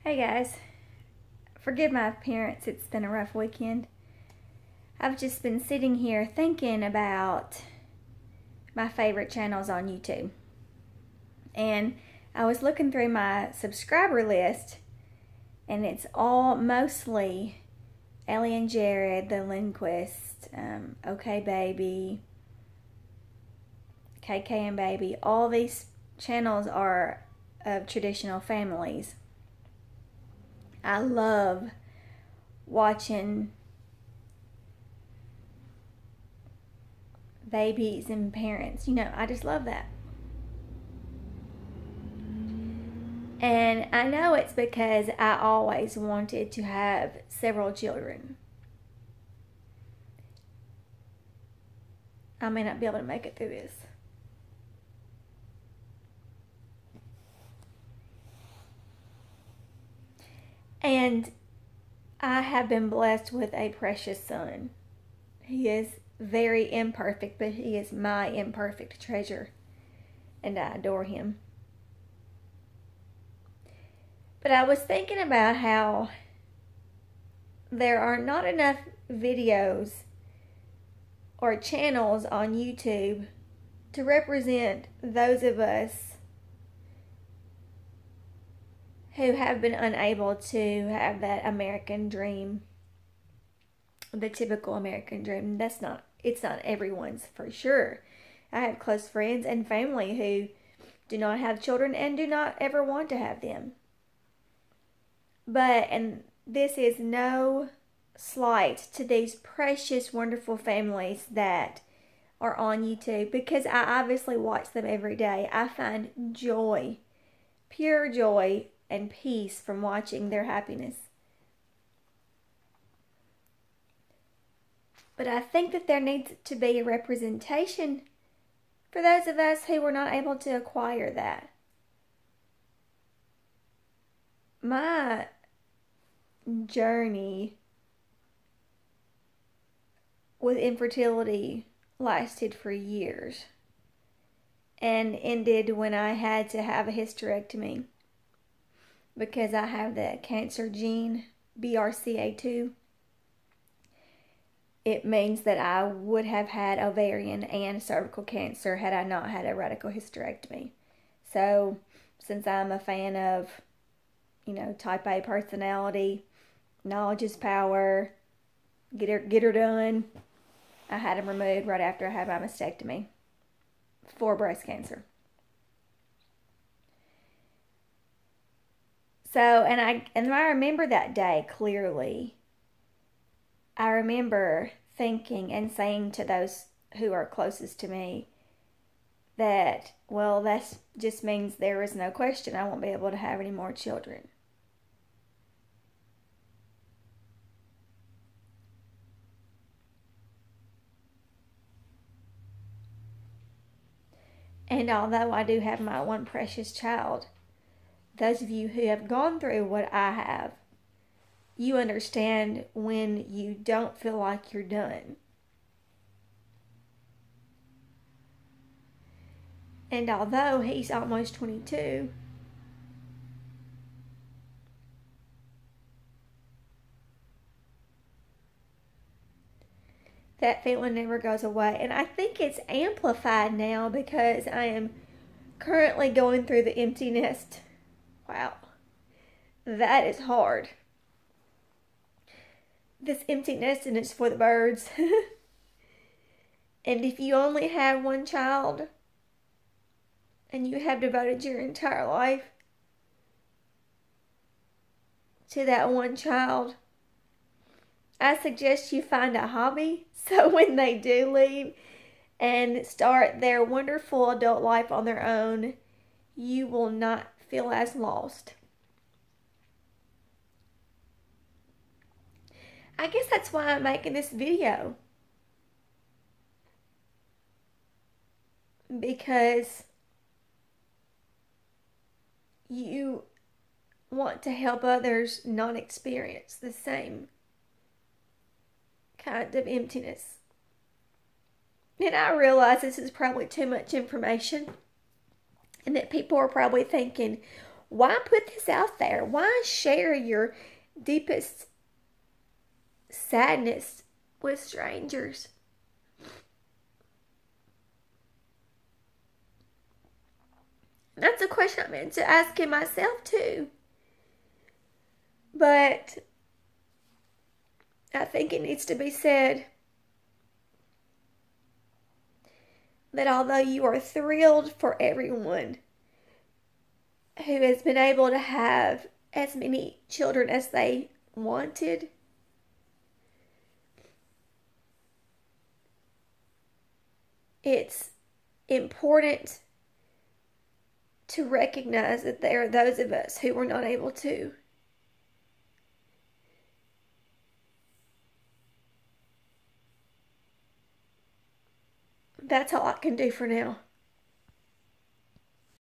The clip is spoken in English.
Hey guys, forgive my appearance, it's been a rough weekend. I've just been sitting here thinking about my favorite channels on YouTube. And I was looking through my subscriber list, and it's all mostly Ellie and Jared, the Lindquist, OK Baby, KK and Baby. All these channels are of traditional families. I love watching babies and parents. I just love that. And I know it's because I always wanted to have several children. I may not be able to make it through this. And I have been blessed with a precious son. He is very imperfect, but he is my imperfect treasure, and I adore him. But I was thinking about how there are not enough videos or channels on YouTube to represent those of us who have been unable to have that American dream, the typical American dream. It's not everyone's, for sure. I have close friends and family who do not have children and do not ever want to have them. And this is no slight to these precious, wonderful families that are on YouTube, because I obviously watch them every day. I find joy, pure joy and peace from watching their happiness. But I think that there needs to be a representation for those of us who were not able to acquire that. My journey with infertility lasted for years and ended when I had to have a hysterectomy because I have the cancer gene, BRCA2. It means that I would have had ovarian and cervical cancer had I not had a radical hysterectomy. So, since I'm a fan of, type A personality, knowledge is power, get her done, I had them removed right after I had my mastectomy for breast cancer. So, and I remember that day clearly. I remember thinking and saying to those who are closest to me that, well, that just means there is no question I won't be able to have any more children. And although I do have my one precious child, those of you who have gone through what I have, you understand when you don't feel like you're done. And although he's almost 22, that feeling never goes away. And I think it's amplified now because I am currently going through the empty nest. Wow, that is hard. This empty nesting is for the birds. And if you only have one child and you have devoted your entire life to that one child, I suggest you find a hobby so when they do leave and start their wonderful adult life on their own, you will not feel as lost. I guess that's why I'm making this video. Because you want to help others not experience the same kind of emptiness. And I realize this is probably too much information and that people are probably thinking, Why put this out there? Why share your deepest sadness with strangers? That's a question I'm into asking myself too. But I think it needs to be said that although you are thrilled for everyone who has been able to have as many children as they wanted, it's important to recognize that there are those of us who were not able to. That's all I can do for now.